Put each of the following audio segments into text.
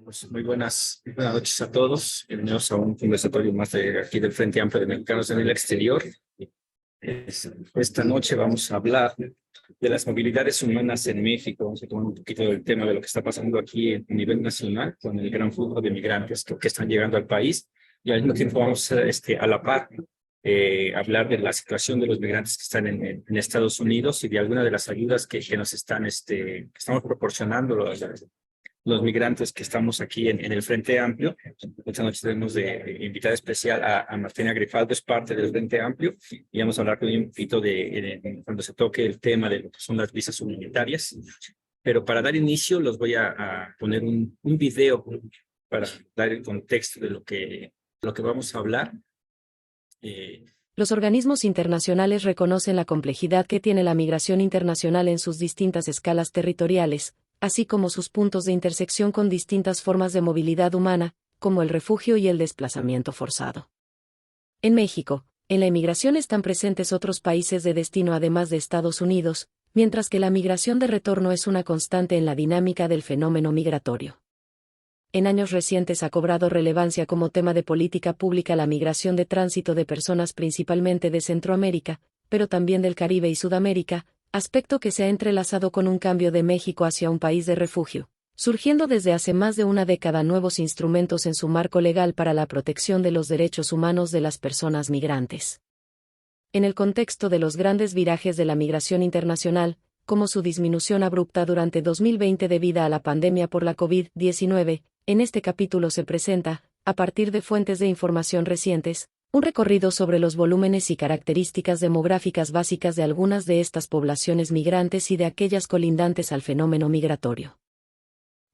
Pues buenas noches a todos. Bienvenidos a un conversatorio más de aquí del Frente Amplio de Mexicanos en el Exterior. Esta noche vamos a hablar de las movilidades humanas en México. Vamos a tomar un poquito del tema de lo que está pasando aquí a nivel nacional con el gran flujo de migrantes que están llegando al país. Y al mismo tiempo vamos a la par hablar de la situación de los migrantes que están en Estados Unidos y de algunas de las ayudas que nos están, que estamos proporcionando los migrantes que estamos aquí en el Frente Amplio. Esta noche tenemos de invitada especial a Martina Grifaldo, es parte del Frente Amplio, y vamos a hablar con un poquito cuando se toque el tema de lo que son las visas humanitarias. Pero para dar inicio, los voy a poner un video para dar el contexto de lo que vamos a hablar. Los organismos internacionales reconocen la complejidad que tiene la migración internacional en sus distintas escalas territoriales, así como sus puntos de intersección con distintas formas de movilidad humana, como el refugio y el desplazamiento forzado. En México, en la emigración están presentes otros países de destino además de Estados Unidos, mientras que la migración de retorno es una constante en la dinámica del fenómeno migratorio. En años recientes ha cobrado relevancia como tema de política pública la migración de tránsito de personas principalmente de Centroamérica, pero también del Caribe y Sudamérica, aspecto que se ha entrelazado con un cambio de México hacia un país de refugio, surgiendo desde hace más de una década nuevos instrumentos en su marco legal para la protección de los derechos humanos de las personas migrantes. En el contexto de los grandes virajes de la migración internacional, como su disminución abrupta durante 2020 debido a la pandemia por la COVID-19, en este capítulo se presenta, a partir de fuentes de información recientes, un recorrido sobre los volúmenes y características demográficas básicas de algunas de estas poblaciones migrantes y de aquellas colindantes al fenómeno migratorio.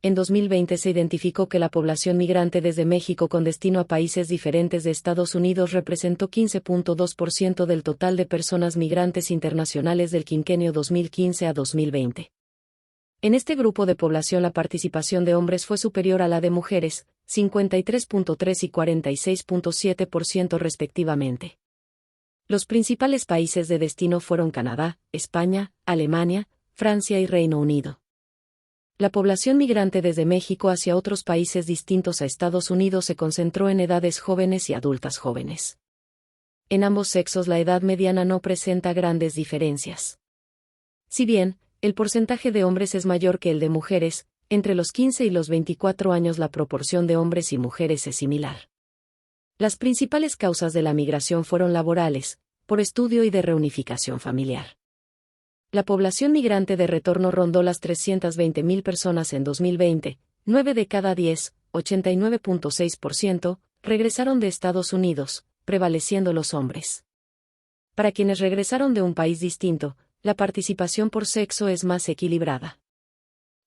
En 2020 se identificó que la población migrante desde México con destino a países diferentes de Estados Unidos representó 15.2% del total de personas migrantes internacionales del quinquenio 2015 a 2020. En este grupo de población la participación de hombres fue superior a la de mujeres, 53.3 y 46.7% respectivamente. Los principales países de destino fueron Canadá, España, Alemania, Francia y Reino Unido. La población migrante desde México hacia otros países distintos a Estados Unidos se concentró en edades jóvenes y adultas jóvenes. En ambos sexos la edad mediana no presenta grandes diferencias. Si bien, el porcentaje de hombres es mayor que el de mujeres, entre los 15 y los 24 años la proporción de hombres y mujeres es similar. Las principales causas de la migración fueron laborales, por estudio y de reunificación familiar. La población migrante de retorno rondó las 320.000 personas en 2020, 9 de cada 10, 89.6%, regresaron de Estados Unidos, prevaleciendo los hombres. Para quienes regresaron de un país distinto, la participación por sexo es más equilibrada.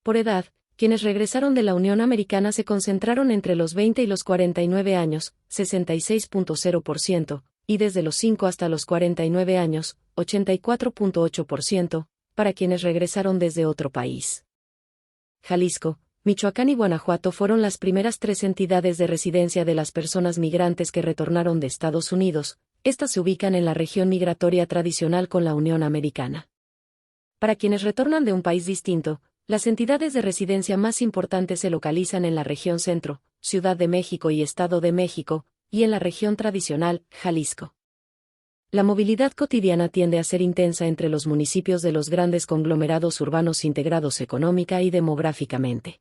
Por edad, quienes regresaron de la Unión Americana se concentraron entre los 20 y los 49 años, 66.0%, y desde los 5 hasta los 49 años, 84.8%, para quienes regresaron desde otro país. Jalisco, Michoacán y Guanajuato fueron las primeras 3 entidades de residencia de las personas migrantes que retornaron de Estados Unidos. Estas se ubican en la región migratoria tradicional con la Unión Americana. Para quienes retornan de un país distinto, las entidades de residencia más importantes se localizan en la región Centro, Ciudad de México y Estado de México, y en la región tradicional, Jalisco. La movilidad cotidiana tiende a ser intensa entre los municipios de los grandes conglomerados urbanos integrados económica y demográficamente.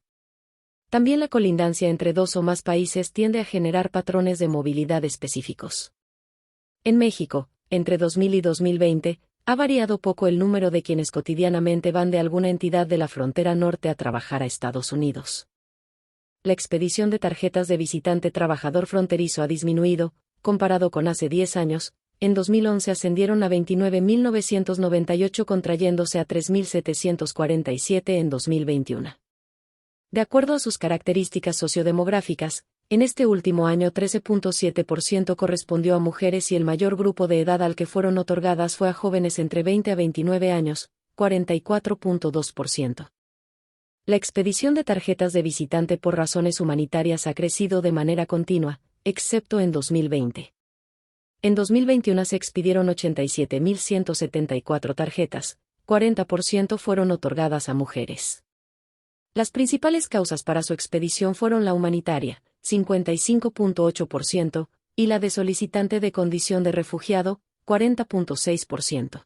También la colindancia entre 2 o más países tiende a generar patrones de movilidad específicos. En México, entre 2000 y 2020, ha variado poco el número de quienes cotidianamente van de alguna entidad de la frontera norte a trabajar a Estados Unidos. La expedición de tarjetas de visitante trabajador fronterizo ha disminuido, comparado con hace 10 años, en 2011 ascendieron a 29.998 contrayéndose a 3.747 en 2021. De acuerdo a sus características sociodemográficas, en este último año 13.7% correspondió a mujeres y el mayor grupo de edad al que fueron otorgadas fue a jóvenes entre 20 a 29 años, 44.2%. La expedición de tarjetas de visitante por razones humanitarias ha crecido de manera continua, excepto en 2020. En 2021 se expidieron 87.174 tarjetas, 40% fueron otorgadas a mujeres. Las principales causas para su expedición fueron la humanitaria, 55.8%, y la de solicitante de condición de refugiado, 40.6%.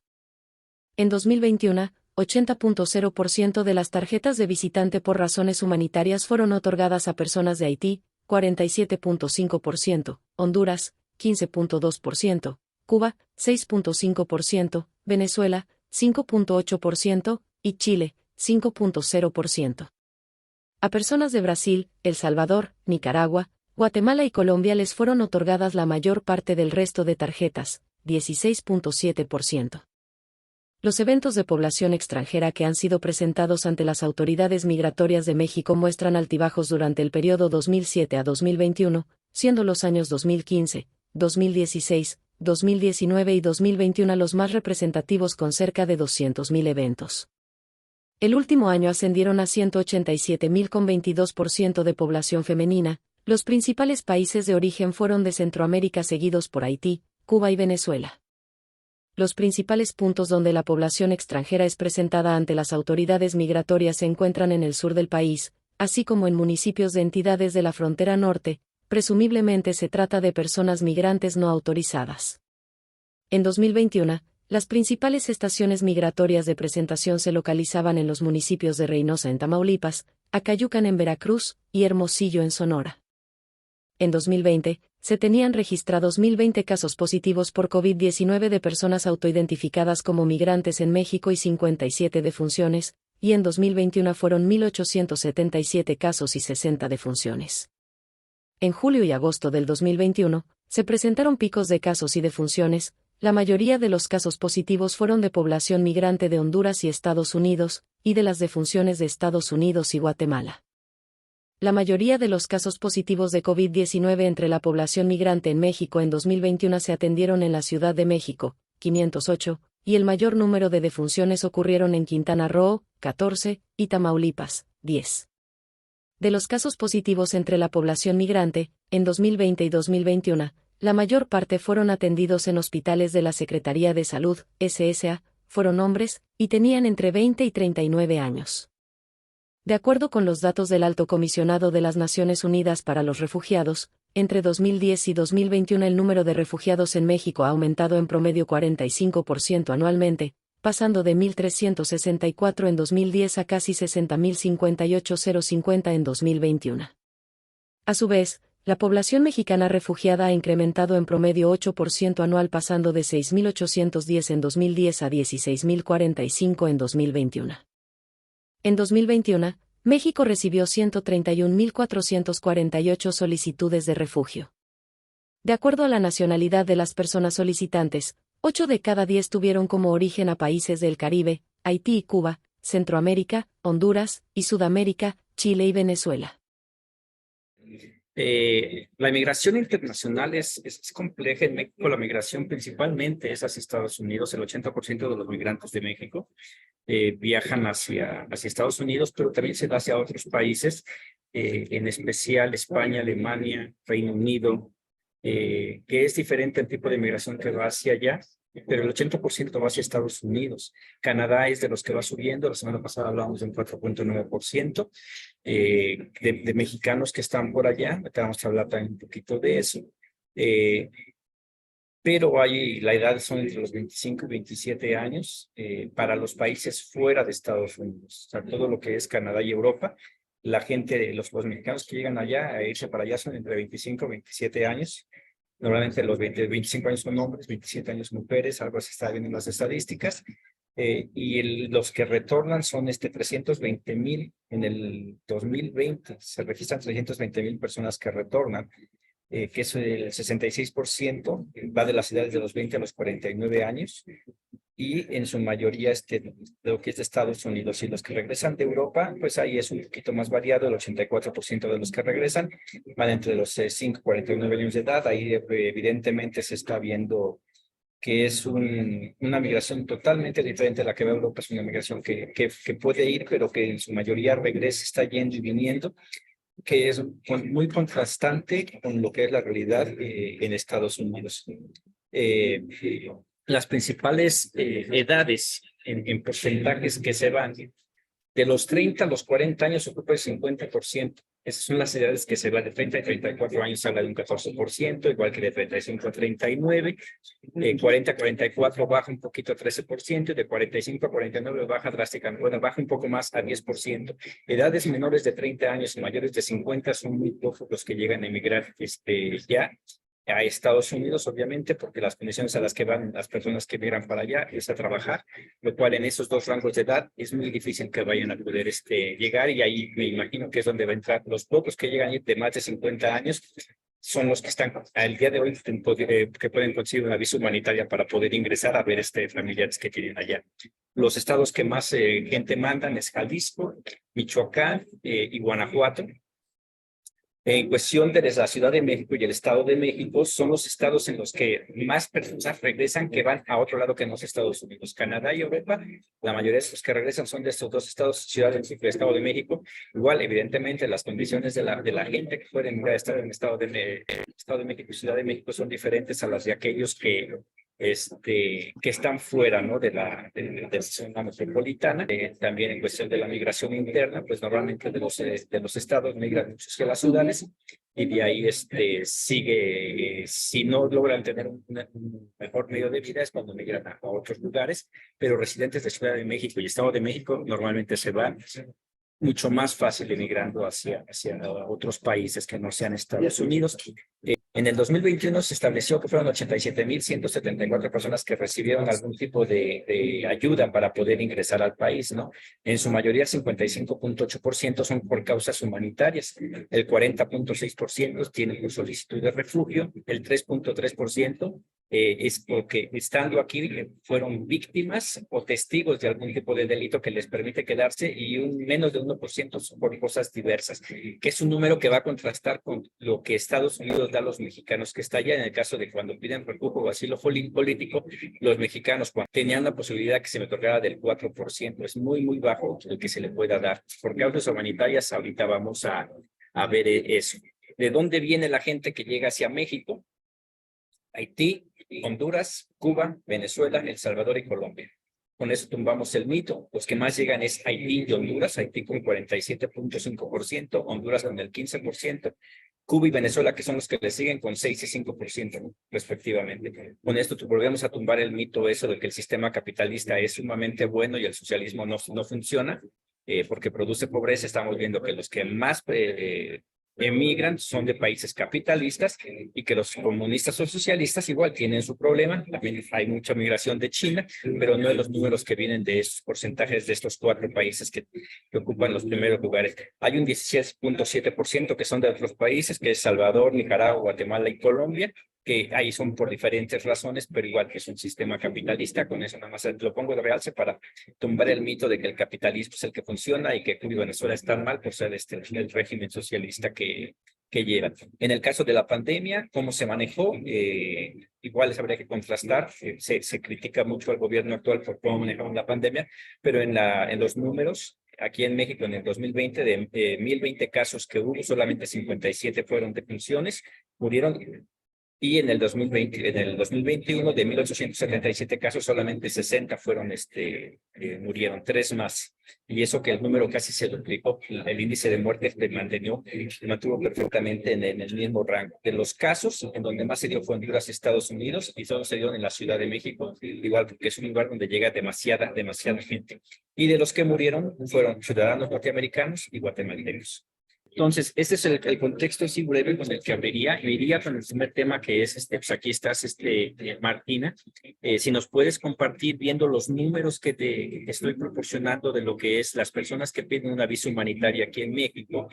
En 2021, 80.0% de las tarjetas de visitante por razones humanitarias fueron otorgadas a personas de Haití, 47.5%, Honduras, 15.2%, Cuba, 6.5%, Venezuela, 5.8%, y Chile, 5.0%. A personas de Brasil, El Salvador, Nicaragua, Guatemala y Colombia les fueron otorgadas la mayor parte del resto de tarjetas, 16.7%. Los eventos de población extranjera que han sido presentados ante las autoridades migratorias de México muestran altibajos durante el periodo 2007 a 2021, siendo los años 2015, 2016, 2019 y 2021 los más representativos con cerca de 200.000 eventos. El último año ascendieron a 187.000 con 22% de población femenina. Los principales países de origen fueron de Centroamérica seguidos por Haití, Cuba y Venezuela. Los principales puntos donde la población extranjera es presentada ante las autoridades migratorias se encuentran en el sur del país, así como en municipios de entidades de la frontera norte. Presumiblemente se trata de personas migrantes no autorizadas. En 2021, las principales estaciones migratorias de presentación se localizaban en los municipios de Reynosa en Tamaulipas, Acayucan en Veracruz y Hermosillo en Sonora. En 2020, se tenían registrados 1.020 casos positivos por COVID-19 de personas autoidentificadas como migrantes en México y 57 defunciones, y en 2021 fueron 1.877 casos y 60 defunciones. En julio y agosto del 2021, se presentaron picos de casos y defunciones. La mayoría de los casos positivos fueron de población migrante de Honduras y Estados Unidos, y de las defunciones de Estados Unidos y Guatemala. La mayoría de los casos positivos de COVID-19 entre la población migrante en México en 2021 se atendieron en la Ciudad de México, 508, y el mayor número de defunciones ocurrieron en Quintana Roo, 14, y Tamaulipas, 10. De los casos positivos entre la población migrante, en 2020 y 2021, la mayor parte fueron atendidos en hospitales de la Secretaría de Salud, SSA, fueron hombres, y tenían entre 20 y 39 años. De acuerdo con los datos del Alto Comisionado de las Naciones Unidas para los Refugiados, entre 2010 y 2021 el número de refugiados en México ha aumentado en promedio 45% anualmente, pasando de 1.364 en 2010 a casi 60.058,050 en 2021. A su vez, la población mexicana refugiada ha incrementado en promedio 8% anual pasando de 6.810 en 2010 a 16.045 en 2021. En 2021, México recibió 131.448 solicitudes de refugio. De acuerdo a la nacionalidad de las personas solicitantes, 8 de cada 10 tuvieron como origen a países del Caribe, Haití y Cuba, Centroamérica, Honduras, y Sudamérica, Chile y Venezuela. La migración internacional es compleja. En México la migración principalmente es hacia Estados Unidos. El 80% de los migrantes de México viajan hacia Estados Unidos, pero también se da hacia otros países, en especial España, Alemania, Reino Unido, que es diferente el tipo de migración que va hacia allá, pero el 80% va hacia Estados Unidos. Canadá es de los que va subiendo. La semana pasada hablábamos de un 4.9%. De mexicanos que están por allá. Ahorita vamos a hablar también un poquito de eso. Pero la edad son entre los 25 y 27 años para los países fuera de Estados Unidos. O sea, todo lo que es Canadá y Europa, la gente, los mexicanos que llegan allá, a irse para allá son entre 25 y 27 años. Normalmente los 25 años son hombres, 27 años mujeres, algo así está viendo en las estadísticas. Los que retornan son 320,000 en el 2020. Se registran 320,000 personas que retornan, que es el 66%, va de las edades de los 20 a los 49 años, y en su mayoría lo que es de Estados Unidos. Y los que regresan de Europa, pues ahí es un poquito más variado. El 84% de los que regresan van entre los 5 y 49 años de edad. Ahí evidentemente se está viendo que es una migración totalmente diferente a la que ve Europa. Es una migración que puede ir, pero que en su mayoría regresa, está yendo y viniendo, que es muy contrastante con lo que es la realidad en Estados Unidos. Las principales edades en porcentajes que se van De los 30 a los 40 años ocupa el 50%. Esas son las edades que se van de 30 a 34 años, habla de un 14%, igual que de 35 a 39. De 40 a 44 baja un poquito a 13%, y de 45 a 49 baja drásticamente, bueno, baja un poco más a 10%. Edades menores de 30 años y mayores de 50 son muy pocos los que llegan a emigrar ya a Estados Unidos, obviamente, porque las condiciones a las que van las personas que migran para allá es a trabajar, lo cual en esos dos rangos de edad es muy difícil que vayan a poder llegar, y ahí me imagino que es donde va a entrar los pocos que llegan de más de 50 años, son los que están al día de hoy que pueden conseguir una visa humanitaria para poder ingresar a ver familiares que tienen allá. Los estados que más gente mandan es Jalisco, Michoacán y Guanajuato. En cuestión de la Ciudad de México y el Estado de México, son los estados en los que más personas regresan que van a otro lado que no es Estados Unidos. Canadá y Europa, la mayoría de los que regresan son de estos dos estados, Ciudad de México y Estado de México. Igual, evidentemente, las condiciones de la gente que puede estar en Estado de México y Ciudad de México son diferentes a las de aquellos que están fuera, ¿no? de la zona metropolitana. También en cuestión de la migración interna, pues normalmente de los estados migran muchos que las ciudades, y de ahí sigue, si no logran tener un mejor medio de vida es cuando migran a otros lugares, pero residentes de Ciudad de México y Estado de México normalmente se van mucho más fácil emigrando hacia otros países que no sean Estados Unidos. En el 2021 se estableció que fueron 87,174 personas que recibieron algún tipo de ayuda para poder ingresar al país, ¿no? En su mayoría, 55,8% son por causas humanitarias, el 40,6% tienen por solicitud de refugio, el 3,3% es porque estando aquí fueron víctimas o testigos de algún tipo de delito que les permite quedarse, y menos de 1% son por cosas diversas, que es un número que va a contrastar con lo que Estados Unidos da a los mexicanos que está allá. En el caso de cuando piden refugio o asilo político, los mexicanos cuando tenían la posibilidad que se me otorgara del 4%, es muy, muy bajo el que se le pueda dar. Por causas humanitarias, ahorita vamos a ver eso. ¿De dónde viene la gente que llega hacia México? Haití, Honduras, Cuba, Venezuela, El Salvador y Colombia. Con eso tumbamos el mito. Los que más llegan es Haití y Honduras, Haití con 47,5%, Honduras con el 15%, Cuba y Venezuela, que son los que le siguen, con 6 y 5%, respectivamente. Con esto volvemos a tumbar el mito eso de que el sistema capitalista es sumamente bueno y el socialismo no funciona, porque produce pobreza. Estamos viendo que los que más emigran son de países capitalistas, y que los comunistas o socialistas igual tienen su problema. También hay mucha migración de China, pero no de los números que vienen de esos porcentajes de estos 4 países que ocupan los primeros lugares. Hay un 16,7% que son de otros países, que es Salvador, Nicaragua, Guatemala y Colombia, que ahí son por diferentes razones, pero igual que es un sistema capitalista. Con eso nada más lo pongo de realce para tumbar el mito de que el capitalismo es el que funciona y que Cuba y Venezuela están mal por ser el régimen socialista que lleva. En el caso de la pandemia, ¿cómo se manejó? Igual habría que contrastar. Se critica mucho al gobierno actual por cómo manejaron la pandemia, pero en los números, aquí en México en el 2020, de 1,020 casos que hubo, solamente 57 fueron defunciones, murieron. Y en el 2021, de 1,877 casos, solamente 60 murieron, 3 más. Y eso que el número casi se duplicó. El índice de muerte se mantuvo perfectamente en el mismo rango. De los casos, en donde más se dio fue en Honduras, Estados Unidos, y solo se dio en la Ciudad de México, igual porque es un lugar donde llega demasiada gente. Y de los que murieron fueron ciudadanos norteamericanos y guatemaltecos. Entonces, este es el contexto así breve con el que abriría. Y iría con el primer tema, que es pues aquí estás, Martina. Si nos puedes compartir, viendo los números que te estoy proporcionando de lo que es las personas que piden una visa humanitaria aquí en México,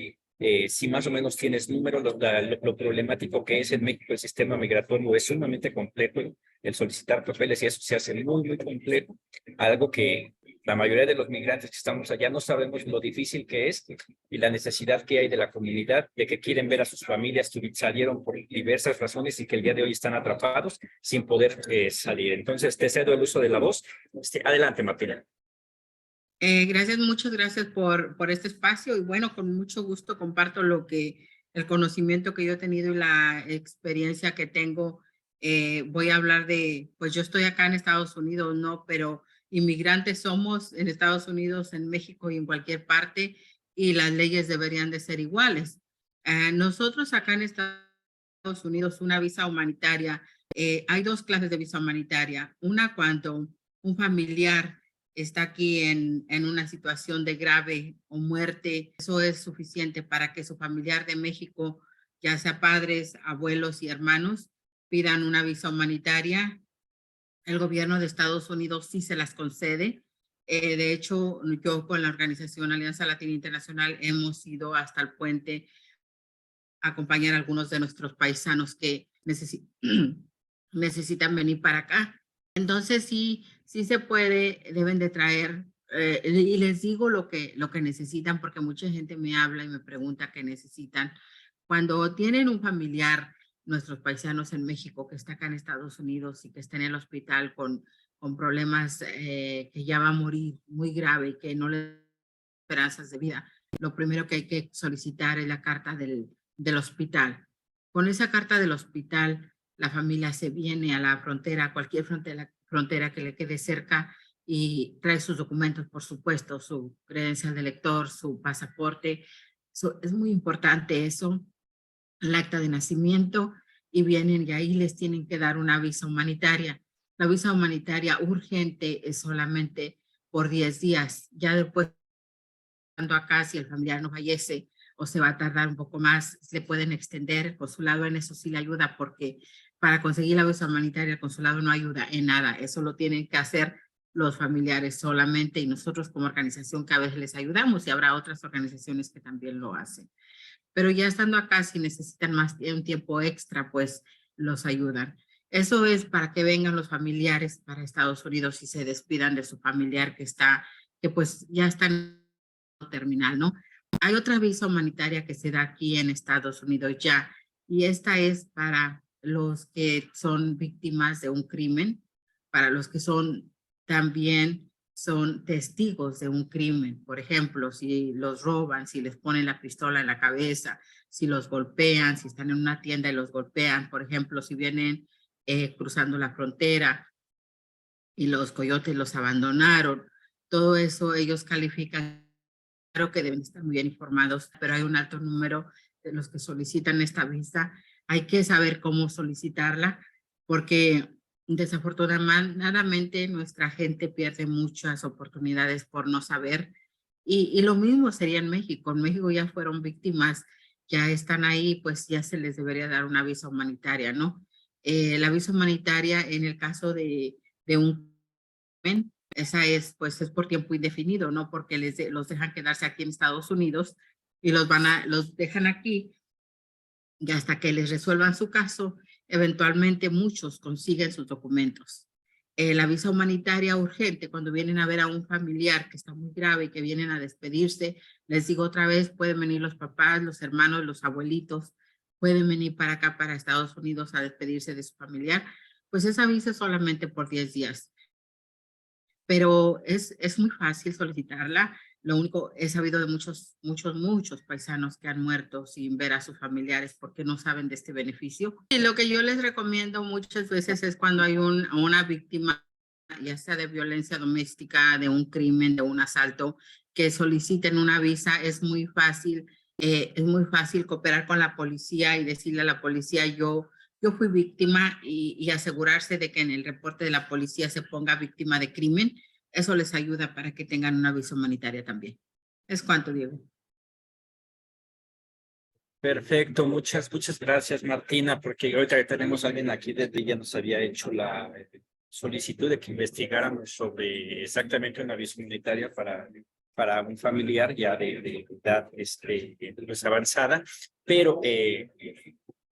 si más o menos tienes números, lo problemático que es en México el sistema migratorio es sumamente complejo. El solicitar papeles y eso se hace muy, muy complejo. Algo que la mayoría de los migrantes que estamos allá no sabemos lo difícil que es, y la necesidad que hay de la comunidad, de que quieren ver a sus familias que salieron por diversas razones y que el día de hoy están atrapados sin poder salir. Entonces, te cedo el uso de la voz. Adelante, Martina. Gracias, muchas gracias por este espacio, y bueno, con mucho gusto comparto el conocimiento que yo he tenido y la experiencia que tengo. Voy a hablar pues yo estoy acá en Estados Unidos, ¿no? Pero inmigrantes somos en Estados Unidos, en México y en cualquier parte, y las leyes deberían de ser iguales. Nosotros acá en Estados Unidos, una visa humanitaria, hay dos clases de visa humanitaria. Una cuando un familiar está aquí en una situación de grave o muerte, eso es suficiente para que su familiar de México, ya sea padres, abuelos y hermanos, pidan una visa humanitaria. El gobierno de Estados Unidos sí se las concede. De hecho, yo con la organización Alianza Latina Internacional hemos ido hasta el puente a acompañar a algunos de nuestros paisanos que necesitan venir para acá. Entonces sí se puede, deben de traer, y les digo lo que necesitan, porque mucha gente me habla y me pregunta qué necesitan. Cuando tienen un familiar, nuestros paisanos en México que está acá en Estados Unidos y que está en el hospital con problemas que ya va a morir muy grave y que no le dan esperanzas de vida, lo primero que hay que solicitar es la carta del hospital. Con esa carta del hospital, la familia se viene a la frontera, a cualquier frontera que le quede cerca, y trae sus documentos, por supuesto, su credencial de lector, su pasaporte. Es muy importante eso, el acta de nacimiento, y vienen y ahí les tienen que dar una visa humanitaria. La visa humanitaria urgente es solamente por 10 días. Ya después, cuando acá, si el familiar no fallece o se va a tardar un poco más, le pueden extender. El consulado en eso sí le ayuda, porque para conseguir la visa humanitaria el consulado no ayuda en nada. Eso lo tienen que hacer los familiares solamente, y nosotros como organización cada vez les ayudamos, y habrá otras organizaciones que también lo hacen. Pero ya estando acá, si necesitan más un tiempo extra, pues los ayudan. Eso es para que vengan los familiares para Estados Unidos y se despidan de su familiar que pues ya está en terminal, ¿no? Hay otra visa humanitaria que se da aquí en Estados Unidos ya, y esta es para los que son víctimas de un crimen, para los que también son testigos de un crimen. Por ejemplo, si los roban, si les ponen la pistola en la cabeza, si los golpean, si están en una tienda y los golpean, por ejemplo, si vienen cruzando la frontera y los coyotes los abandonaron, todo eso ellos califican. Claro que deben estar muy bien informados, pero hay un alto número de los que solicitan esta visa. Hay que saber cómo solicitarla, porque desafortunadamente nuestra gente pierde muchas oportunidades por no saber. Y lo mismo sería en México. En México ya fueron víctimas, ya están ahí, pues ya se les debería dar una visa humanitaria, ¿no? La visa humanitaria en el caso de un crimen, esa es, pues es por tiempo indefinido, ¿no? Porque los dejan quedarse aquí en Estados Unidos y los dejan aquí, y hasta que les resuelvan su caso, eventualmente muchos consiguen sus documentos. La visa humanitaria urgente, cuando vienen a ver a un familiar que está muy grave y que vienen a despedirse, les digo otra vez, pueden venir los papás, los hermanos, los abuelitos, pueden venir para acá, para Estados Unidos, a despedirse de su familiar. Pues esa visa es solamente por 10 días. Pero es muy fácil solicitarla. Lo único, he sabido de muchos paisanos que han muerto sin ver a sus familiares porque no saben de este beneficio. Y lo que yo les recomiendo muchas veces es cuando hay una víctima, ya sea de violencia doméstica, de un crimen, de un asalto, que soliciten una visa. Es muy fácil cooperar con la policía y decirle a la policía, yo fui víctima, y asegurarse de que en el reporte de la policía se ponga víctima de crimen. Eso les ayuda para que tengan una visa humanitaria también. Es cuanto, Diego. Perfecto, muchas gracias, Martina, porque ahorita que tenemos a alguien aquí desde ya nos había hecho la solicitud de que investigáramos sobre exactamente una visa humanitaria para un familiar ya de edad pues avanzada, pero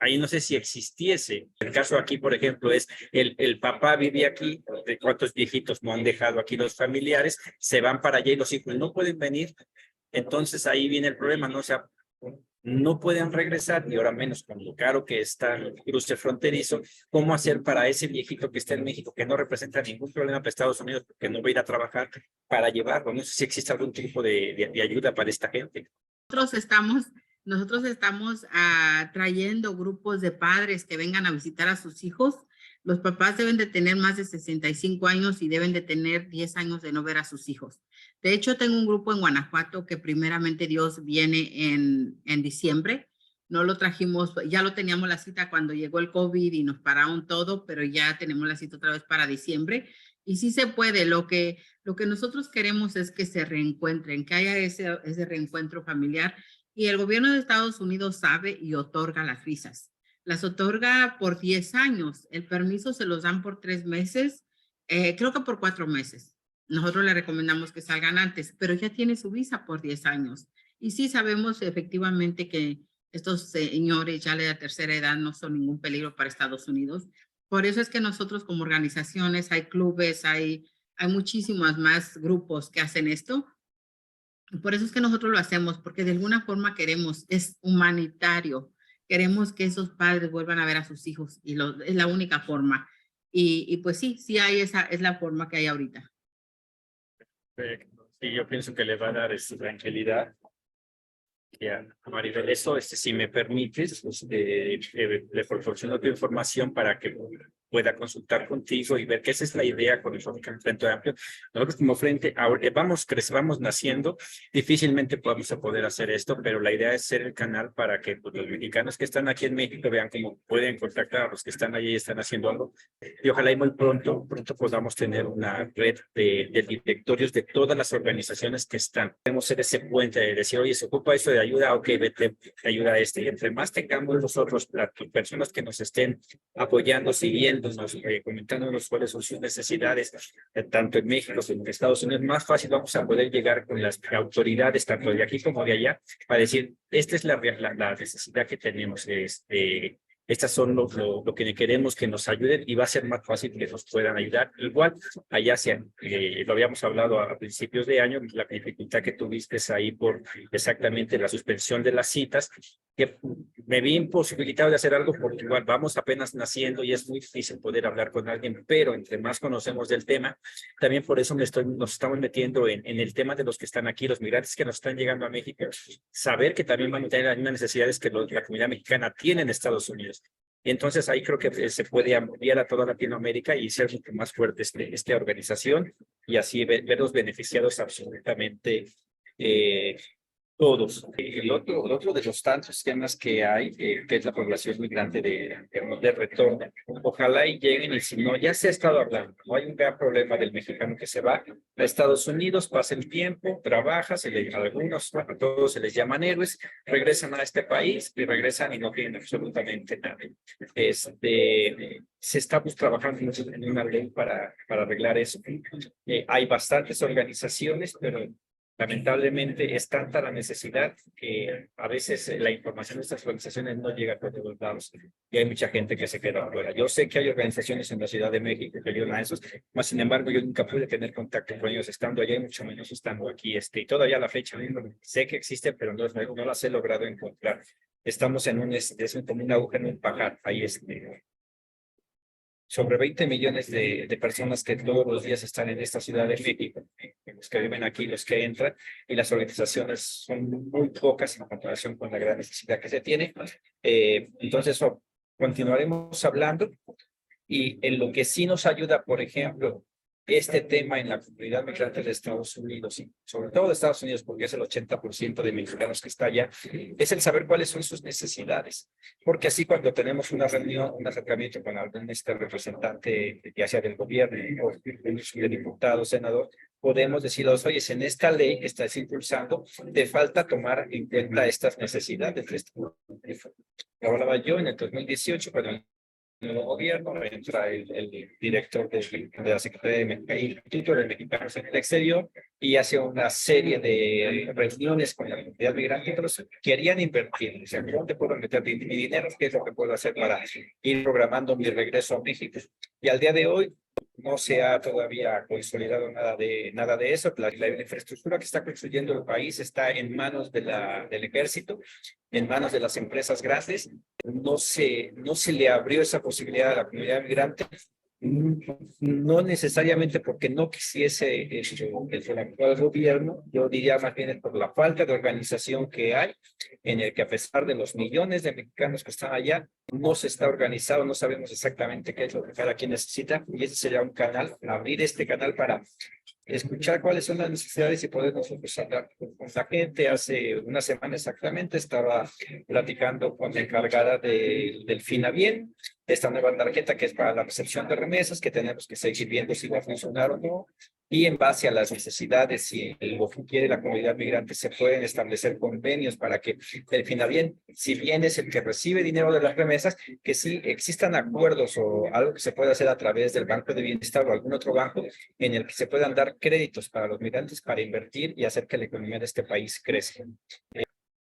ahí no sé si existiese. El caso aquí, por ejemplo, es el papá vive aquí, de cuántos viejitos no han dejado aquí los familiares, se van para allá y los hijos no pueden venir. Entonces ahí viene el problema, ¿no? O sea, no pueden regresar, y ahora menos con lo caro que está el cruce fronterizo. ¿Cómo hacer para ese viejito que está en México, que no representa ningún problema para Estados Unidos, porque no va a ir a trabajar, para llevarlo? No sé si existe algún tipo de ayuda para esta gente. Nosotros estamos trayendo grupos de padres que vengan a visitar a sus hijos Los papás deben de tener más de 65 años y deben de tener 10 años de no ver a sus hijos. De hecho, tengo un grupo en Guanajuato que primeramente Dios viene en diciembre. No lo trajimos, ya lo teníamos la cita cuando llegó el COVID y nos pararon todo, pero ya tenemos la cita otra vez para diciembre. Y sí se puede, lo que nosotros queremos es que se reencuentren, que haya ese reencuentro familiar. Y el gobierno de Estados Unidos sabe y otorga las visas. Las otorga por 10 años. El permiso se los dan por 3 meses, creo que por 4 meses. Nosotros le recomendamos que salgan antes, pero ya tiene su visa por 10 años. Y sí sabemos efectivamente que estos señores ya de la tercera edad no son ningún peligro para Estados Unidos. Por eso es que nosotros como organizaciones, hay clubes, hay muchísimos más grupos que hacen esto. Por eso es que nosotros lo hacemos, porque de alguna forma queremos, es humanitario. Queremos que esos padres vuelvan a ver a sus hijos y es la única forma. Y pues sí hay es la forma que hay ahorita. Sí, yo pienso que le va a dar tranquilidad. Ya, Maribel, eso, si me permites, le proporciono tu información para que pueda consultar contigo y ver que esa es la idea con el Frente Amplio. Nosotros como frente, ahora vamos naciendo, difícilmente vamos a poder hacer esto, pero la idea es ser el canal para que pues, los mexicanos que están aquí en México vean cómo pueden contactar a los que están allí y están haciendo algo. Y ojalá y muy pronto podamos tener una red de directorios de todas las organizaciones que están. Podemos ser ese puente de decir, oye, se ocupa eso de ayuda, ok, vete, ayuda a este. Y entre más tengamos nosotros, las personas que nos estén apoyando, siguiéndonos, comentándonos cuáles son sus necesidades, tanto en México como en Estados Unidos, más fácil vamos a poder llegar con las autoridades, tanto de aquí como de allá, para decir, esta es la necesidad que tenemos, estas son lo que queremos que nos ayuden y va a ser más fácil que nos puedan ayudar. Igual, allá lo habíamos hablado a principios de año, la dificultad que tuviste ahí por exactamente la suspensión de las citas, que me vi imposibilitado de hacer algo porque igual vamos apenas naciendo y es muy difícil poder hablar con alguien, pero entre más conocemos del tema, también por eso nos estamos metiendo en el tema de los que están aquí, los migrantes que nos están llegando a México, saber que también van a tener las mismas necesidades que la comunidad mexicana tiene en Estados Unidos. Y entonces ahí creo que se puede ampliar a toda Latinoamérica y ser mucho más fuerte esta organización y así verlos beneficiados absolutamente todos. El otro de los tantos temas que hay, que es la población migrante de retorno, ojalá y lleguen, y si no, ya se ha estado hablando, no hay un gran problema del mexicano que se va a Estados Unidos, pasa el tiempo, trabaja, a todos se les llaman héroes, regresan a este país y regresan y no tienen absolutamente nada. Se está trabajando en una ley para arreglar eso. Hay bastantes organizaciones, pero lamentablemente es tanta la necesidad que a veces la información de estas organizaciones no llega a todos los lados y hay mucha gente que se queda afuera. Yo sé que hay organizaciones en la Ciudad de México que ayudan a esos, mas sin embargo yo nunca pude tener contacto con ellos estando allá y mucho menos estando aquí. Y todavía a la fecha sé que existen, pero no las he logrado encontrar. Estamos en como una aguja en un pajar. Ahí sobre 20 millones de personas que todos los días están en esta Ciudad de México, los que viven aquí, los que entran, y las organizaciones son muy pocas en comparación con la gran necesidad que se tiene. Entonces, continuaremos hablando, y en lo que sí nos ayuda, por ejemplo, este tema en la comunidad migrante de Estados Unidos, y sobre todo de Estados Unidos, porque es el 80% de mexicanos que está allá, es el saber cuáles son sus necesidades. Porque así cuando tenemos una reunión, un acercamiento con algún representante, ya sea del gobierno o de diputado, senador, podemos decirles, oye, en esta ley que estás impulsando, te falta tomar en cuenta estas necesidades. Hablaba yo en el 2018, cuando el nuevo gobierno, entra el director de la Secretaría de Instituto de Mexicanos en el Exterior y hace una serie de reuniones con la comunidad migrante. Entonces, querían invertir. O sea, ¿dónde puedo meter mi dinero? ¿Qué es lo que puedo hacer para ir programando mi regreso a México? Y al día de hoy, no se ha todavía consolidado nada de eso. La infraestructura que está construyendo el país está en manos del ejército, en manos de las empresas grandes. No se le abrió esa posibilidad a la comunidad migrante, no necesariamente porque no quisiese el actual gobierno, yo diría más bien por la falta de organización que hay en el que a pesar de los millones de mexicanos que están allá, no se está organizado, no sabemos exactamente qué es lo que cada quien necesita, y ese sería un canal, abrir este canal para escuchar cuáles son las necesidades y poder nosotros hablar con la gente. Hace una semana exactamente estaba platicando con la encargada del Finabien, de esta nueva tarjeta que es para la recepción de remesas, que tenemos que seguir viendo si va a funcionar o no, y en base a las necesidades y lo que quiere la comunidad migrante se pueden establecer convenios para que el Finabien, si bien es el que recibe dinero de las remesas, que sí existan acuerdos o algo que se pueda hacer a través del Banco de Bienestar o algún otro banco en el que se puedan dar créditos para los migrantes para invertir y hacer que la economía de este país crezca.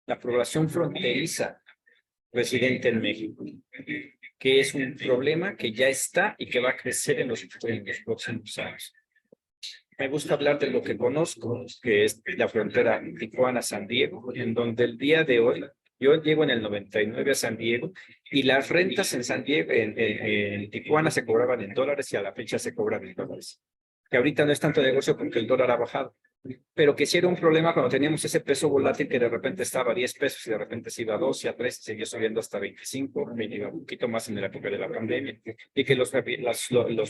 La población fronteriza residente en México, que es un problema que ya está y que va a crecer en los próximos años. Me gusta hablar de lo que conozco, que es la frontera Tijuana-San Diego, en donde el día de hoy, yo llego en el 99 a San Diego y las rentas en San Diego, en Tijuana se cobraban en dólares y a la fecha se cobran en dólares. Que ahorita no es tanto negocio porque el dólar ha bajado, pero que sí era un problema cuando teníamos ese peso volátil que de repente estaba a 10 pesos y de repente se iba a 2 y a 3 y seguía subiendo hasta 25, me iba un poquito más en la época de la pandemia, y que los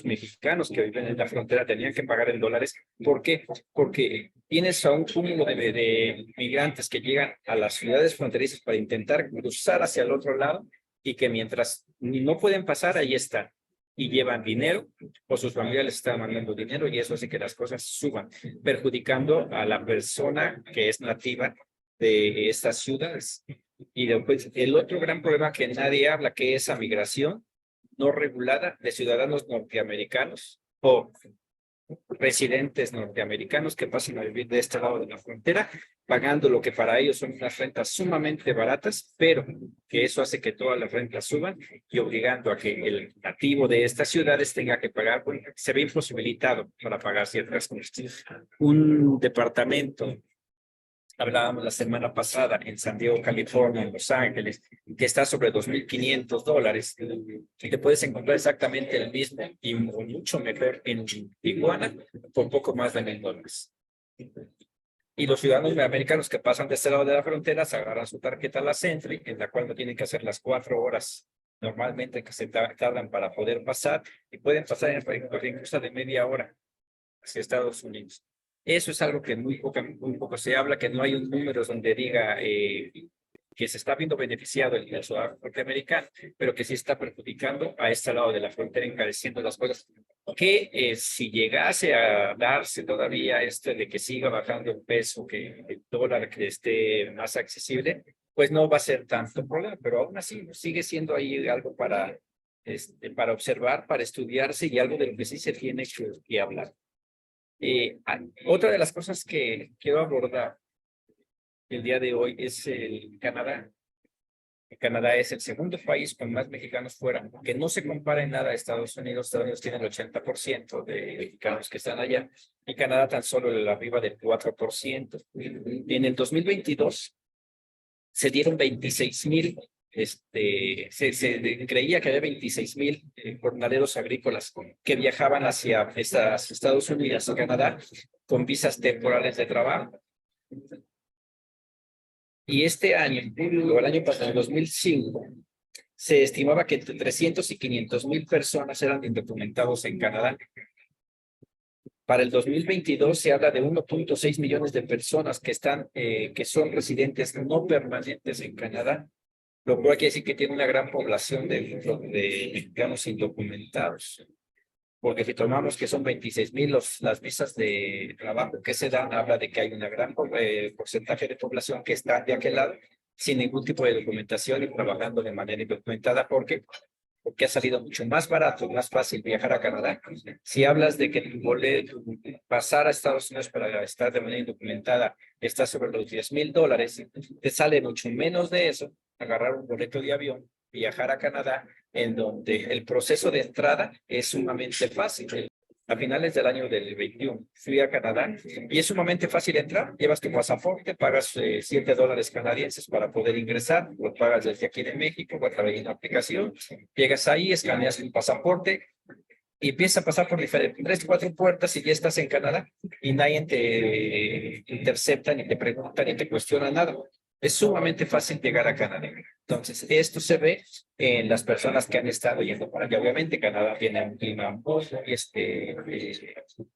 mexicanos que viven en la frontera tenían que pagar en dólares. ¿Por qué? Porque tienes a un cúmulo de migrantes que llegan a las ciudades fronterizas para intentar cruzar hacia el otro lado y que mientras no pueden pasar, ahí están y llevan dinero o sus familias les están mandando dinero y eso hace que las cosas suban, perjudicando a la persona que es nativa de estas ciudades. Y después el otro gran problema que nadie habla, que es la migración no regulada de ciudadanos norteamericanos o residentes norteamericanos que pasan a vivir de este lado de la frontera, pagando lo que para ellos son unas rentas sumamente baratas, pero que eso hace que todas las rentas suban y obligando a que el nativo de estas ciudades tenga que pagar, bueno, se ve imposibilitado para pagar ciertas cosas. Un departamento, hablábamos la semana pasada en San Diego, California, en Los Ángeles, que está sobre $2,500 y te puedes encontrar exactamente el mismo y mucho mejor en Tijuana por poco más de $1,000. Y los ciudadanos americanos que pasan de este lado de la frontera se agarran su tarjeta a la Sentry, en la cual no tienen que hacer las 4 horas normalmente que se tardan para poder pasar y pueden pasar en incluso de media hora hacia Estados Unidos. Eso es algo que muy poco se habla, que no hay un número donde diga que se está viendo beneficiado el ciudadano norteamericano, pero que sí está perjudicando a este lado de la frontera, encareciendo las cosas. Que si llegase a darse todavía de que siga bajando el peso, que el dólar que esté más accesible, pues no va a ser tanto problema, pero aún así sigue siendo ahí algo para observar, para estudiarse y algo de lo que sí se tiene que hablar. Otra de las cosas que quiero abordar el día de hoy es el Canadá. Canadá es el segundo país con más mexicanos fuera, que no se compara en nada a Estados Unidos. Estados Unidos tiene el 80% de mexicanos que están allá y Canadá tan solo arriba del 4%. En el 2022 se dieron 26,000. Se creía que había 26,000 jornaleros agrícolas que viajaban hacia Estados Unidos y Canadá con visas temporales de trabajo. Y este año, o el año pasado, en 2005, se estimaba que entre 300 y 500,000 personas eran indocumentados en Canadá. Para el 2022 se habla de 1.6 millones de personas que son residentes no permanentes en Canadá, lo cual quiere decir que tiene una gran población de mexicanos indocumentados. Porque si tomamos que son 26,000 las visas de trabajo que se dan, habla de que hay un gran porcentaje de población que está de aquel lado sin ningún tipo de documentación y trabajando de manera indocumentada porque ha salido mucho más barato, más fácil viajar a Canadá. Si hablas de que tu boleto pasar a Estados Unidos para estar de manera indocumentada está sobre los $10,000, te sale mucho menos de eso agarrar un boleto de avión, viajar a Canadá, en donde el proceso de entrada es sumamente fácil. A finales del año del 21 fui a Canadá y es sumamente fácil entrar. Llevas tu pasaporte, pagas $7 canadienses para poder ingresar, lo pagas desde aquí de México a través de una aplicación. Llegas ahí, escaneas tu pasaporte y empiezas a pasar por 3 o 4 puertas y ya estás en Canadá y nadie te intercepta, ni te pregunta, ni te cuestiona nada. es sumamente fácil llegar a Canadá. Entonces, esto se ve en las personas que han estado yendo para allá. Obviamente, Canadá tiene un clima muy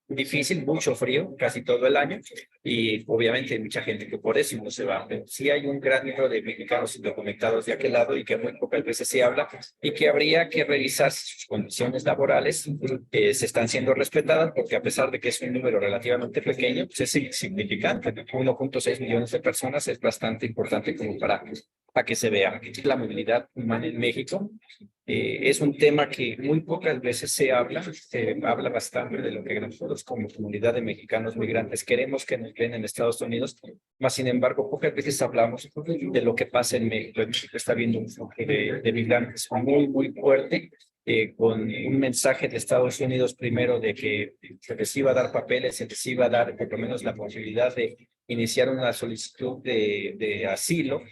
difícil, mucho frío, casi todo el año, y obviamente hay mucha gente que por eso no se va. Pero sí hay un gran número de mexicanos indocumentados de aquel lado y que muy pocas veces se habla, y que habría que revisar si sus condiciones laborales se están siendo respetadas, porque a pesar de que es un número relativamente pequeño, pues es insignificante. 1.6 millones de personas es bastante importante como para que se vea. La movilidad humana en México es un tema que muy pocas veces se habla bastante de lo que nosotros como comunidad de mexicanos migrantes queremos que nos ven en Estados Unidos, mas sin embargo pocas veces hablamos de lo que pasa en México. En México está habiendo un flujo de migrantes muy, muy fuerte, con un mensaje de Estados Unidos primero de que se les iba a dar papeles, se les iba a dar por lo menos la posibilidad de iniciar una solicitud de asilo,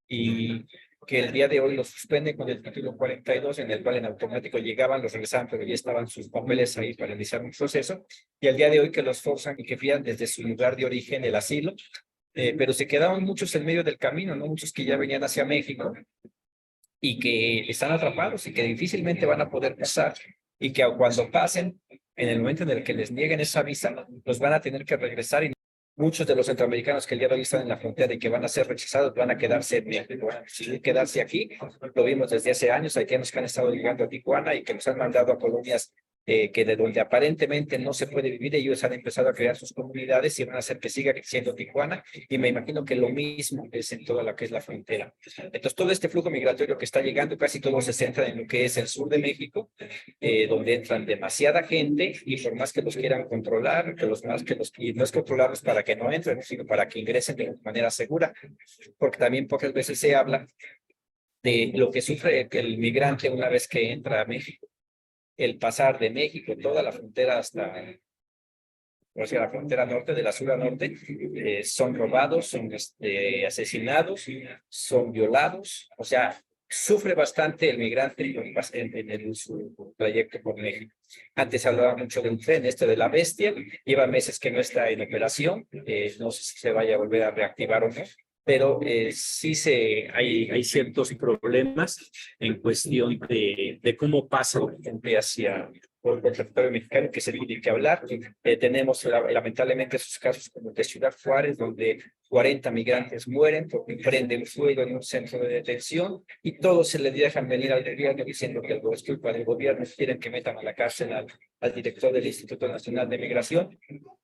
y que el día de hoy lo suspende con el título 42, en el cual en automático llegaban, los regresaban, pero ya estaban sus papeles ahí para iniciar un proceso, y el día de hoy que los forzan y que pidan desde su lugar de origen el asilo, pero se quedaron muchos en medio del camino, ¿no? Muchos que ya venían hacia México y que están atrapados y que difícilmente van a poder pasar, y que cuando pasen, en el momento en el que les nieguen esa visa, los van a tener que regresar. Y muchos de los centroamericanos que el día de hoy están en la frontera y que van a ser rechazados van a quedarse en México, van a decidir quedarse aquí. Lo vimos desde hace años, haitianos que han estado llegando a Tijuana y que nos han mandado a colonias que de donde aparentemente no se puede vivir. Ellos han empezado a crear sus comunidades y van a hacer que siga creciendo Tijuana, y me imagino que lo mismo es en toda lo que es la frontera. Entonces, todo este flujo migratorio que está llegando, casi todo se centra en lo que es el sur de México, donde entran demasiada gente, y por más que los quieran controlar, y no es controlarlos para que no entren, sino para que ingresen de manera segura, porque también pocas veces se habla de lo que sufre el migrante una vez que entra a México. El pasar de México, toda la frontera hasta, o sea, la frontera norte, de la sur a norte, son robados, son asesinados, son violados, o sea, sufre bastante el migrante en su trayecto por México. Antes se hablaba mucho de un tren, de la Bestia, lleva meses que no está en operación, no sé si se vaya a volver a reactivar o no, pero sí hay ciertos problemas en cuestión de cómo pasa la gente hacia por el territorio mexicano, que se tiene que hablar. Tenemos lamentablemente esos casos como el de Ciudad Juárez, donde 40 migrantes mueren porque prenden fuego en un centro de detención, y todos se les dejan venir al gobierno diciendo que es culpa del gobierno, quieren que metan a la cárcel al director del Instituto Nacional de Migración,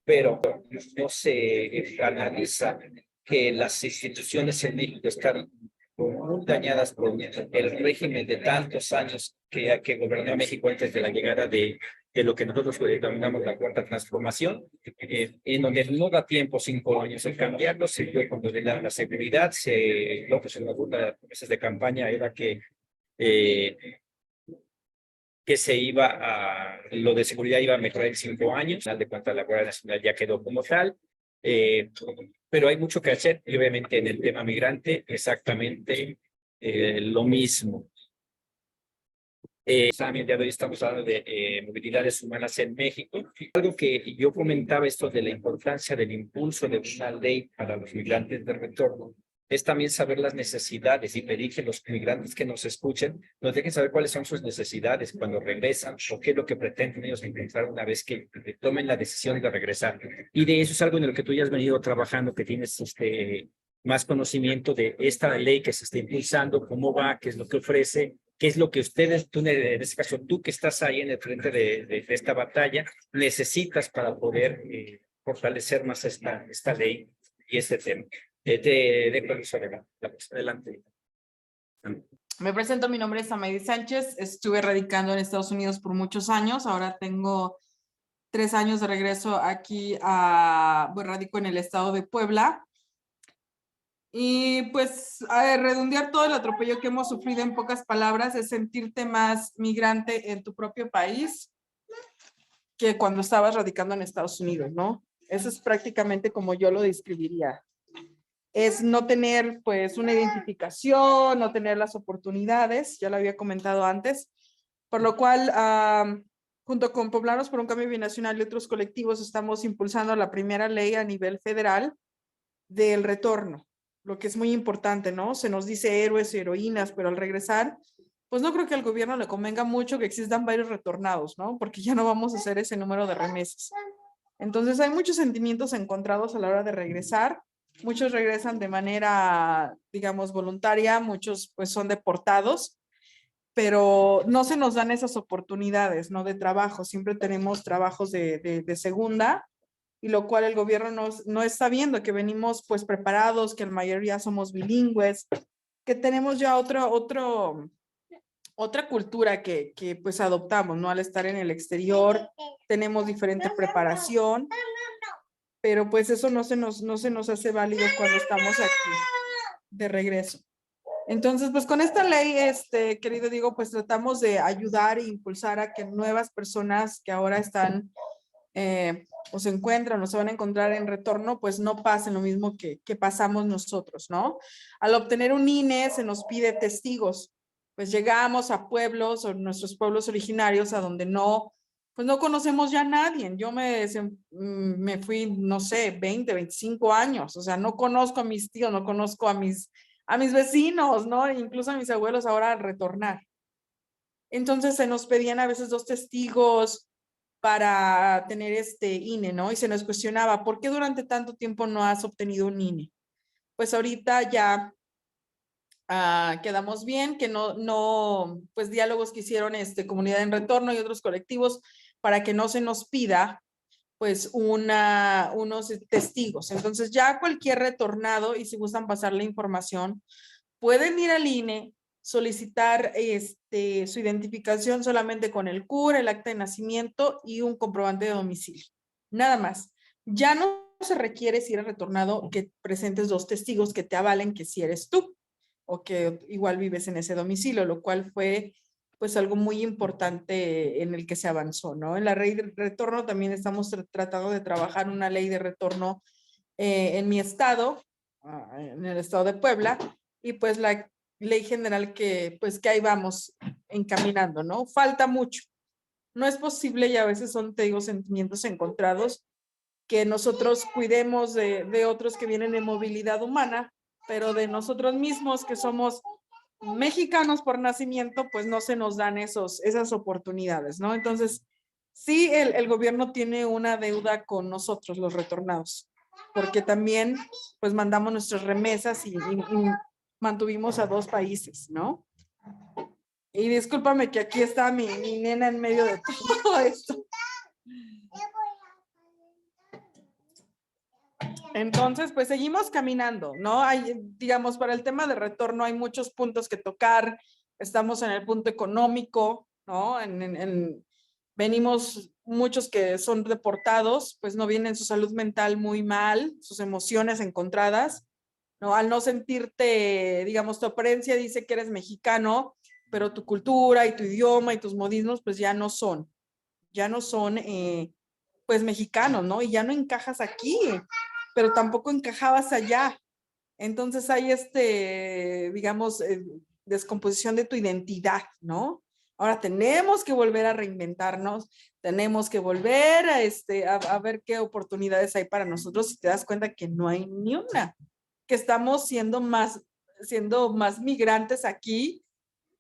pero no se analiza que las instituciones en México están muy dañadas por el régimen de tantos años que gobernó México antes de la llegada de lo que nosotros denominamos la cuarta transformación, en donde no da tiempo 5 años en cambiarlo. Se dio cuando de la seguridad, López en las promesas de campaña era que se iba lo de seguridad iba a mejorar en 5 años. Al final de cuentas, la Guardia Nacional ya quedó como tal. Pero hay mucho que hacer, y obviamente en el tema migrante exactamente lo mismo. También el día de hoy estamos hablando de movilidades humanas en México. Algo que yo comentaba, esto de la importancia del impulso de una ley para los migrantes de retorno, es también saber las necesidades y pedir que los migrantes que nos escuchen nos dejen saber cuáles son sus necesidades cuando regresan, o qué es lo que pretenden ellos encontrar una vez que tomen la decisión de regresar. Y de eso es algo en lo que tú ya has venido trabajando, que tienes más conocimiento de esta ley que se está impulsando, cómo va, qué es lo que ofrece, qué es lo que ustedes, tú en este caso, tú que estás ahí en el frente de esta batalla, necesitas para poder fortalecer más esta ley y este tema. Te dejo eso adelante. Me presento, mi nombre es Amaydi Sánchez, estuve radicando en Estados Unidos por muchos años, ahora tengo 3 años de regreso aquí radico en el estado de Puebla. Y pues redondear todo el atropello que hemos sufrido en pocas palabras es sentirte más migrante en tu propio país que cuando estabas radicando en Estados Unidos, ¿no? Eso es prácticamente como yo lo describiría. Es no tener pues una identificación, no tener las oportunidades, ya lo había comentado antes, por lo cual junto con Poblanos por un Cambio Binacional y otros colectivos estamos impulsando la primera ley a nivel federal del retorno. lo que es muy importante, ¿no? Se nos dice héroes y heroínas, pero al regresar, pues no creo que al gobierno le convenga mucho que existan varios retornados, ¿no? Porque ya no vamos a hacer ese número de remesas. Entonces hay muchos sentimientos encontrados a la hora de regresar. Muchos regresan de manera, digamos, voluntaria, muchos pues son deportados, pero no se nos dan esas oportunidades, ¿no? De trabajo. Siempre tenemos trabajos de segunda, y lo cual el gobierno no está viendo, que venimos pues preparados, que la mayoría somos bilingües, que tenemos ya otra cultura que pues adoptamos, ¿no? Al estar en el exterior, tenemos diferente preparación, pero pues eso no se nos hace válido cuando estamos aquí de regreso. Entonces, pues con esta ley, querido Diego, pues tratamos de ayudar e impulsar a que nuevas personas que ahora están o se encuentran o se van a encontrar en retorno, pues no pasen lo mismo que pasamos nosotros, ¿no? Al obtener un INE se nos pide testigos, pues llegamos a pueblos o nuestros pueblos originarios a donde pues no conocemos ya a nadie. Yo me fui, no sé, 20, 25 años, o sea, no conozco a mis tíos, no conozco a mis vecinos, ¿no? Incluso a mis abuelos ahora al retornar. Entonces se nos pedían a veces 2 testigos para tener INE, ¿no? Y se nos cuestionaba, ¿por qué durante tanto tiempo no has obtenido un INE? Pues ahorita ya quedamos bien, que pues diálogos que hicieron Comunidad en Retorno y otros colectivos para que no se nos pida pues unos testigos. Entonces ya cualquier retornado, y si gustan pasar la información, pueden ir al INE, solicitar su identificación solamente con el CUR, el acta de nacimiento y un comprobante de domicilio. Nada más. Ya no se requiere, si eres retornado, que presentes 2 testigos que te avalen que si eres tú o que igual vives en ese domicilio, lo cual fue pues algo muy importante en el que se avanzó, ¿no? En la ley de retorno también estamos tratando de trabajar una ley de retorno en mi estado, en el estado de Puebla, y pues la ley general que ahí vamos encaminando, ¿no? Falta mucho. No es posible, y a veces son, te digo, sentimientos encontrados, que nosotros cuidemos de otros que vienen en movilidad humana, pero de nosotros mismos que somos mexicanos por nacimiento, pues no se nos dan esas oportunidades, ¿no? Entonces, sí, el gobierno tiene una deuda con nosotros, los retornados, porque también pues mandamos nuestras remesas y mantuvimos a 2 países, ¿no? Y discúlpame que aquí está mi nena en medio de todo esto. Entonces, pues seguimos caminando, ¿no? Hay, digamos, para el tema de retorno hay muchos puntos que tocar. Estamos en el punto económico, ¿no? Venimos muchos que son deportados, pues no vienen su salud mental muy mal, sus emociones encontradas, ¿no? Al no sentirte, digamos, tu apariencia dice que eres mexicano, pero tu cultura y tu idioma y tus modismos, pues ya no son, pues mexicanos, ¿no? Y ya no encajas aquí, pero tampoco encajabas allá. Entonces hay digamos, descomposición de tu identidad, ¿no? Ahora tenemos que volver a reinventarnos, tenemos que volver a ver qué oportunidades hay para nosotros, y te das cuenta que no hay ni una, que estamos siendo más migrantes aquí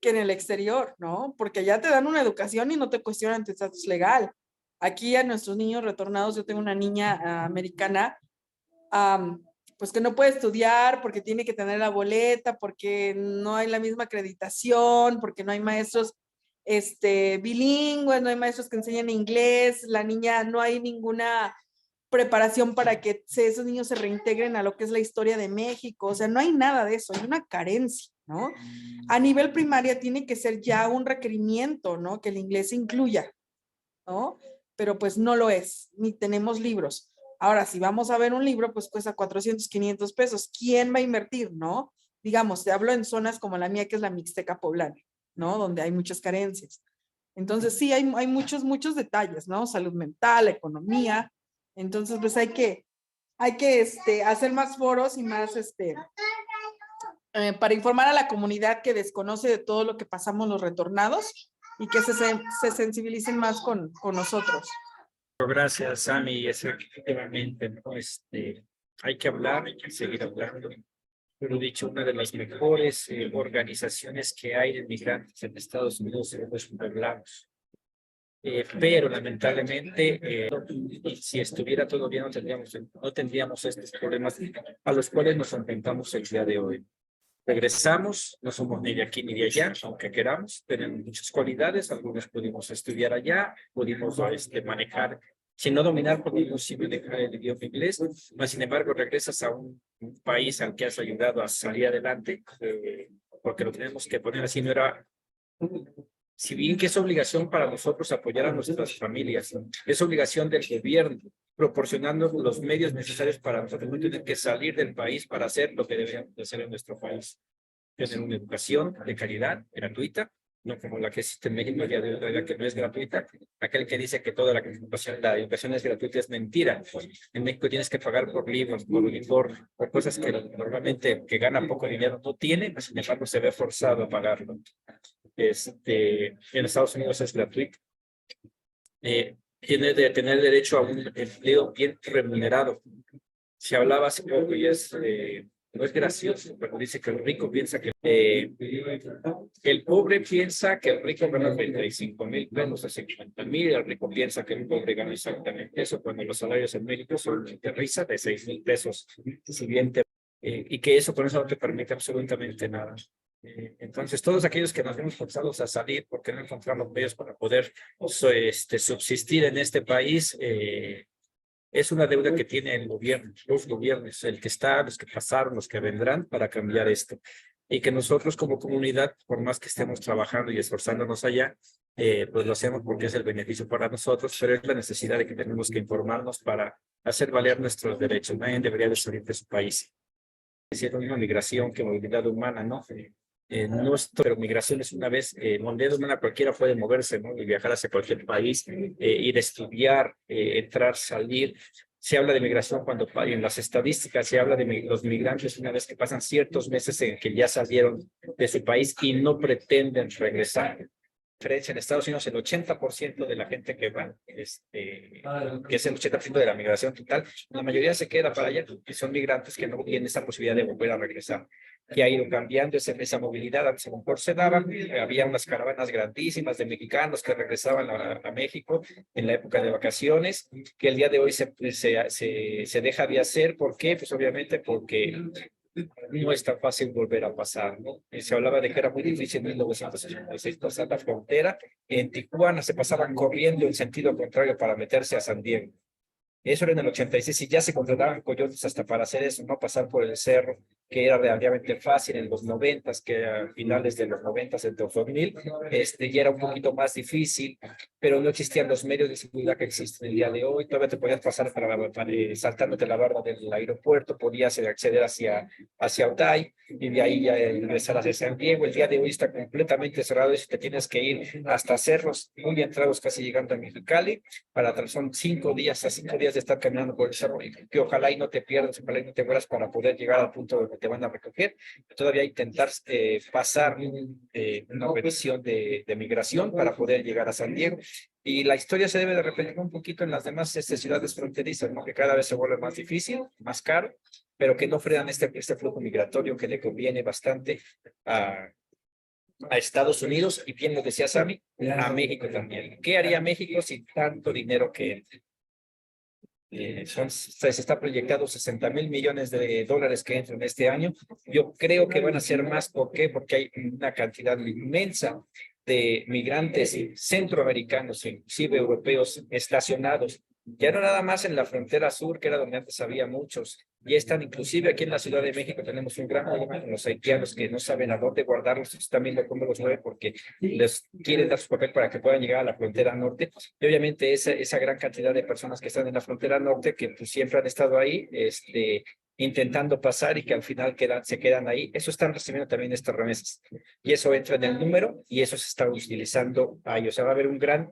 que en el exterior, ¿no? Porque allá te dan una educación y no te cuestionan tu estatus legal. Aquí a nuestros niños retornados, yo tengo una niña americana, pues que no puede estudiar porque tiene que tener la boleta, porque no hay la misma acreditación, porque no hay maestros bilingües, no hay maestros que enseñen inglés, la niña no hay ninguna preparación para que esos niños se reintegren a lo que es la historia de México, o sea, no hay nada de eso, hay una carencia, ¿no? A nivel primaria tiene que ser ya un requerimiento, ¿no? Que el inglés se incluya, ¿no? Pero pues no lo es, ni tenemos libros. Ahora, si vamos a ver un libro, pues cuesta 400, 500 pesos. ¿Quién va a invertir, no? Digamos, te hablo en zonas como la mía, que es la Mixteca poblana, ¿no? Donde hay muchas carencias. Entonces, sí, hay muchos detalles, ¿no? Salud mental, economía. Entonces, pues hay que hacer más foros y más, para informar a la comunidad que desconoce de todo lo que pasamos los retornados, y que se sensibilicen más con nosotros. Gracias, Sammy. Efectivamente, ¿no? Hay que hablar, hay que seguir hablando. pero dicho, una de las mejores organizaciones que hay de migrantes en Estados Unidos es Poblanos. Pero lamentablemente, si estuviera todo bien, no tendríamos estos problemas a los cuales nos enfrentamos el día de hoy. Regresamos, no somos ni de aquí ni de allá, aunque queramos, tenemos muchas cualidades, algunos pudimos estudiar allá, pudimos manejar, si no dominar, pudimos sí manejar el idioma inglés, mas sin embargo regresas a un país al que has ayudado a salir adelante, porque lo tenemos que poner así, no era... Si bien que es obligación para nosotros apoyar a nuestras familias, es obligación del gobierno proporcionando los medios necesarios para nosotros no tener que salir del país para hacer lo que deberíamos hacer en nuestro país. Tener una educación de calidad, gratuita, no como la que existe en México, la que no es gratuita. Aquel que dice que toda la educación es gratuita es mentira. En México tienes que pagar por libros, por cosas que normalmente que gana poco dinero no tiene, sin embargo se ve forzado a pagarlo. En Estados Unidos es gratuito. Tiene de tener derecho a un empleo bien remunerado. Se hablaba hace poco y no es gracioso, pero dice que el rico piensa que el pobre piensa que el rico gana 35,000 pesos a 50,000, el rico piensa que el pobre gana exactamente eso, cuando los salarios en México son de risa de 6,000 pesos, si bien y que eso con eso no te permite absolutamente nada. Entonces, todos aquellos que nos vemos forzados a salir porque no encontramos medios para poder subsistir en este país, es una deuda que tiene el gobierno, los gobiernos, el que está, los que pasaron, los que vendrán para cambiar esto. Y que nosotros como comunidad, por más que estemos trabajando y esforzándonos allá, pues lo hacemos porque es el beneficio para nosotros, pero es la necesidad de que tenemos que informarnos para hacer valer nuestros derechos. Nadie debería de salir de su país. Es cierto, una migración que movilidad humana, ¿no? No es, pero migración es una vez, movilidad humana cualquiera puede moverse, ¿no? Y viajar hacia cualquier país, ir a estudiar, entrar, salir. Se habla de migración cuando en las estadísticas se habla de los migrantes una vez que pasan ciertos meses en que ya salieron de su país y no pretenden regresar. En Estados Unidos el 80% de la gente que va, que es el 80% de la migración total, la mayoría se queda para allá, que son migrantes que no tienen esa posibilidad de volver a regresar, que ha ido cambiando esa movilidad. Antes a lo mejor se daba, había unas caravanas grandísimas de mexicanos que regresaban a México en la época de vacaciones, que el día de hoy se deja de hacer. ¿Por qué? Pues obviamente porque no es tan fácil volver a pasar, ¿no? Se hablaba de que era muy difícil en 1986 pasar la frontera. En Tijuana se pasaban corriendo en sentido contrario para meterse a San Diego. Eso era en el 86 y ya se contrataban coyotes hasta para hacer eso, no pasar por el cerro, que era relativamente fácil en los 90s, que a finales de los 90s, en 2000, ya era un poquito más difícil, pero no existían los medios de seguridad que existen el día de hoy. Todavía te podías pasar saltándote la barra del aeropuerto, podías acceder hacia Otay y de ahí ya ingresar hacia San Diego. El día de hoy está completamente cerrado y te tienes que ir hasta cerros muy entrados, casi llegando a Mexicali, son 5 días, a 5 días de estar caminando por el cerro, y que ojalá y no te pierdas, ojalá y no te mueras para poder llegar al punto donde te van a recoger. Todavía intentar pasar una petición de migración para poder llegar a San Diego. Y la historia se debe de repetir un poquito en las demás ciudades fronterizas, ¿no? Que cada vez se vuelve más difícil, más caro, pero que no frenan este flujo migratorio que le conviene bastante a Estados Unidos, y bien lo decía Sammy, a México también. ¿Qué haría México sin tanto dinero que entra? Se está proyectado 60,000 millones de dólares que entran este año. Yo creo que van a ser más. ¿Por qué? Porque hay una cantidad inmensa de migrantes centroamericanos, inclusive europeos, estacionados, ya no nada más en la frontera sur, que era donde antes había muchos, ya están inclusive aquí en la Ciudad de México. Tenemos un gran problema con los haitianos que no saben a dónde guardarlos, están viendo cómo los mueven porque les quieren dar su papel para que puedan llegar a la frontera norte. Y obviamente esa gran cantidad de personas que están en la frontera norte, que pues siempre han estado ahí, intentando pasar y que al final se quedan ahí, eso están recibiendo también estas remesas. Y eso entra en el número y eso se está utilizando ahí. O sea, va a haber un gran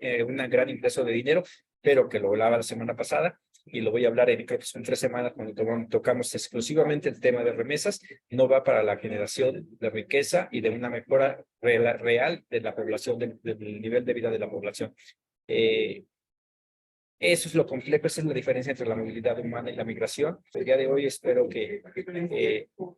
ingreso de dinero, pero que lo hablaba la semana pasada y lo voy a hablar creo que son 3 semanas cuando tocamos exclusivamente el tema de remesas. No va para la generación de riqueza y de una mejora real de la población, del nivel de vida de la población. Eso es lo complejo, esa es la diferencia entre la movilidad humana y la migración. El día de hoy espero que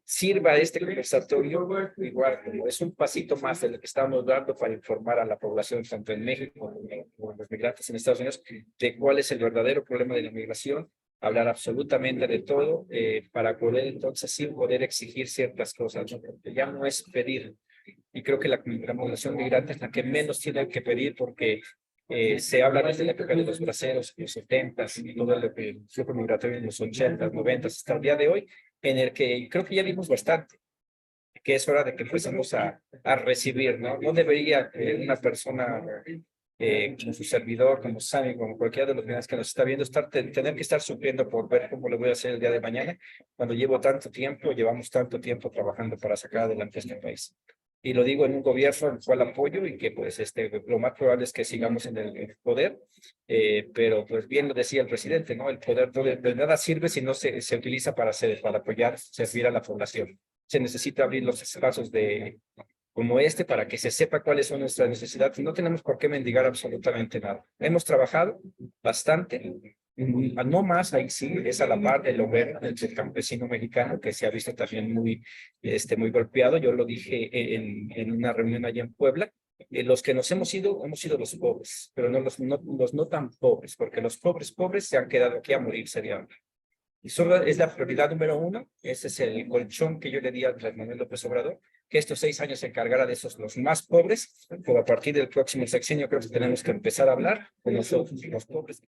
sirva este conversatorio, igual como es un pasito más de lo que estamos dando para informar a la población, tanto en México como los migrantes en Estados Unidos, de cuál es el verdadero problema de la migración, hablar absolutamente de todo, para poder entonces sí poder exigir ciertas cosas, ¿no? Porque ya no es pedir. Y creo que la población migrante es la que menos tiene que pedir porque se habla desde la época de los braceros, en los 70s, y todo el flujo migratorio en los 80s, 90s, hasta el día de hoy, en el que creo que ya vimos bastante, que es hora de que empecemos a recibir, ¿no? No debería una persona como su servidor, como Sammy, como cualquiera de los demás que nos está viendo, tener que estar sufriendo por ver cómo le voy a hacer el día de mañana, cuando llevamos tanto tiempo trabajando para sacar adelante este país. Y lo digo en un gobierno al cual apoyo y que pues lo más probable es que sigamos en el poder, pero pues bien lo decía el presidente, ¿no? El poder de nada sirve si no se utiliza para apoyar, servir a la población. Se necesita abrir los espacios como este para que se sepa cuáles son nuestras necesidades. No tenemos por qué mendigar absolutamente nada. Hemos trabajado bastante, no más, ahí sí, es a la par del hogar del campesino mexicano que se ha visto también muy golpeado. Yo lo dije en una reunión allá en Puebla. Los que hemos sido los pobres, pero no los no tan pobres, porque los pobres se han quedado aquí a morirse de hambre. Y solo es la prioridad número uno. Ese es el colchón que yo le di a Andrés Manuel López Obrador, que estos 6 años se encargará de los más pobres, pero a partir del próximo sexenio creo que tenemos que empezar a hablar con nosotros, los pobres.